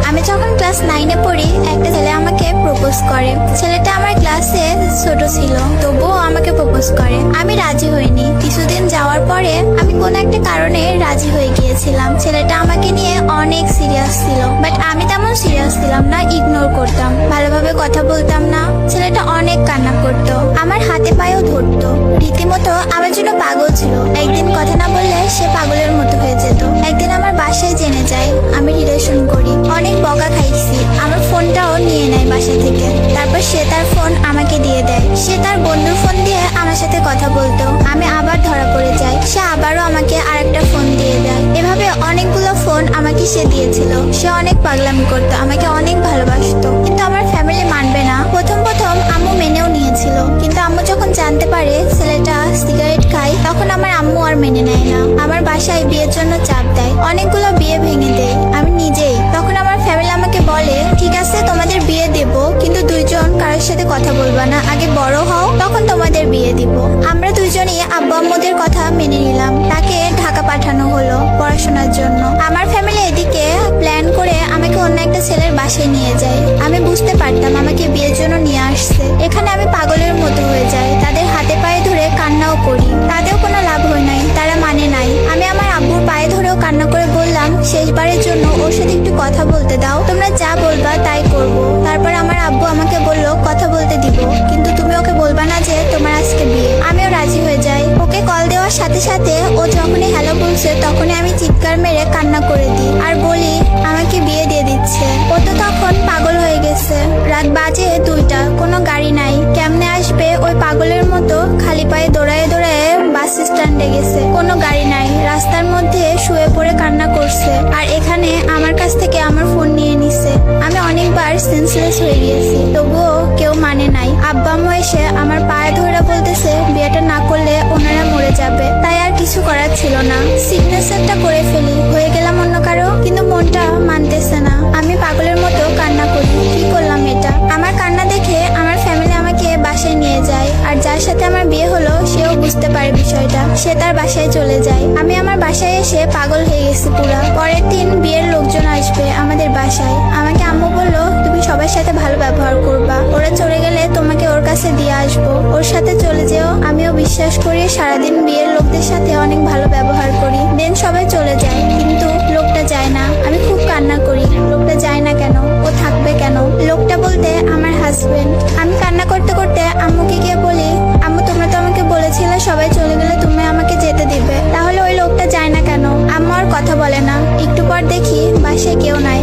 আমি যখন ক্লাস 9-এ পড়ি, একটা ছেলে আমাকে প্রপোজ করে। ছেলেটা আমার ক্লাসে ছোট ছিল, তবুও আমাকে প্রপোজ করে। আমি রাজি হইনি। কিছুদিন যাওয়ার পরে আমি কোন একটা কারণে রাজি হয়ে গিয়েছিলাম। ছেলেটা আমাকে নিয়ে অনেক সিরিয়াস ছিল, বাট আমি তেমন সিরিয়াস ছিলাম না, ইগনোর করতাম, ভালোভাবে কথা বলতাম না। ছেলেটা অনেক কান্না করতো, আমার হাতে পায়েও ধরতো, রীতিমতো আমার জন্য পাগল ছিল। একদিন কথা না বললে সে পাগলের মতো হয়ে যেত। একদিন আমার বাসায় জেনে যায় আমি রিলেশন করি। অনেক বকা খাইছি, আমার ফোনটাও নিয়ে নেয় বাসা থেকে। তারপর সে তার ফোন আমাকে দিয়ে দেয়। সে তার বন্ধুর ফোন দিয়ে আমার সাথে কথা বলতো। আমি আবার ধরা পড়ে যাই, সে আবারও আমাকে আরেকটা ফোন দিয়ে দেয়। এভাবে অনেকগুলো ফোন আমাকে সে দিয়েছিল। সে অনেক পাগলামি করতো, আমাকে অনেক ভালোবাসতো, কিন্তু আমার ফ্যামিলি মানবে না। প্রথম প্রথম আম্মু মেনেও নিয়েছিল, কিন্তু আম্মু যখন জানতে পারে ছেলেটা সিগারেট খায়, তখন আমার আম্মু আর মেনে নেয় না। আমার বাসায় বিয়ের জন্য চাপ দেয়, অনেকগুলো বিয়ে ভেঙে দেয় আমি নিজেই। তখন আমার ফ্যামিলি আমাকে বলে, ঠিক আছে তোমাদের বিয়ে দেব, কিন্তু দুইজন কারোর সাথে কথা বলবা না, আগে বড় হও, তখন তোমাদের বিয়ে দিব। আমরা দুইজনই আব্বু আম্মুদের কথা মেনে নিলাম। তাকে ঢাকা পাঠানো হলো পড়াশোনার জন্য। আমার ফ্যামিলি এদিকে প্ল্যান করে আমাকে অন্য একটা ছেলের বাসায় নিয়ে যায়। আমি বুঝতে পারতাম আমাকে বিয়ের জন্য নিয়ে আসছে। এখানে আমি পাগলের মতো হয়ে যাই, তাদের হাতে পায়ে ধরে কান্নাও করি। তাতেও কোনো লাভ হয় নাই, তারা মানে নাই। আমি আমার আব্বুর পায়ে ধরেও কান্না করে বললাম, শেষবারের জন্য ওর সাথে একটু কথা বলতে দাও, তোমরা যা বলবা তাই করব। তারপর আমার আব্বু আমাকে বলল, কথা বলতে দিব, কিন্তু তুমি ওকে বলবা না যে তোমার আজকে বিয়ে। আমিও রাজি হয়ে যাই। ওকে কল দেওয়ার সাথে সাথে ও যখনই হ্যালো বলছে, তখনই আমি চিৎকার মেরে কান্না করে দিই আর বলি আমাকে বিয়ে দিয়ে দিচ্ছে। ও তো তখন পাগল হয়ে গেছে। রাত বাজে 2টা, কোনো গাড়ি নাই, কেমনে আসবে? ওই পাগলের মতো খালি পায়ে দৌড়ায় দৌড়ায় বাস স্ট্যান্ডে গেছে, কোনো গাড়ি নাই, রাস্তার মধ্যে শুয়ে পড়ে কান্না করছে। আর এখানে আমার কাছ থেকে আমার ফোন নিয়ে নিছে। আমি অনেকবার সেন্সলেস হয়ে গিয়েছি, তবুও কেউ মানে নাই। আব্বা আম্মু এসে আমার পায়ে ধরে বলতেছে বিয়েটা না করলে ওনারা মরে যাবে। তাই আর কিছু করার ছিল না, সিগনেচারটা করে ফেলি, হয়ে গেলাম অন্য কারো। কিন্তু মনটা মানতেছে না, আমি পাগলের মতো কান্না করি। কি করলাম এটা? আমার কান্না দেখে আমার ফ্যামিলি আমাকে বাসায় নিয়ে যায়। আর যার সাথে আমার বিয়ে হলো সেও বুঝতে পারে বিষয়টা, সে তার বাসায় চলে যায়। আমি আমার বাসায় এসে পাগল হয়ে গেছি পুরা। পরের দিন বিয়ের লোকজন আসবে আমাদের বাসায়। আমাকে আম্মু বললো, তুমি সবার সাথে ভালো ব্যবহার করবা, ওরা চলে গেলে তোমাকে ওর কাছে দিয়ে আসবো, ওর সাথে চলে যেও। আমিও বিশ্বাস করি, সারাদিন বিয়ের লোকদের সাথে অনেক ভালো ব্যবহার করি। দেন সবাই চলে যায়, কিন্তু লোকটা যায় না। আমি খুব কান্না করি, লোকটা যায় না কেন, ও থাকবে কেন? লোকটা বলতে আমার হাজবেন্ড। আমি কান্না করতে করতে আম্মুকে গিয়ে বলি, আম্মু তোমরা তো আমাকে বলেছিলে সবাই চলে গেলে তুমি আমাকে যেতে দিবে, তাহলে ওই লোকটা যায় না কেন? আম্মু আর কথা বলে না। একটু পর দেখি বাসায় কেউ নাই।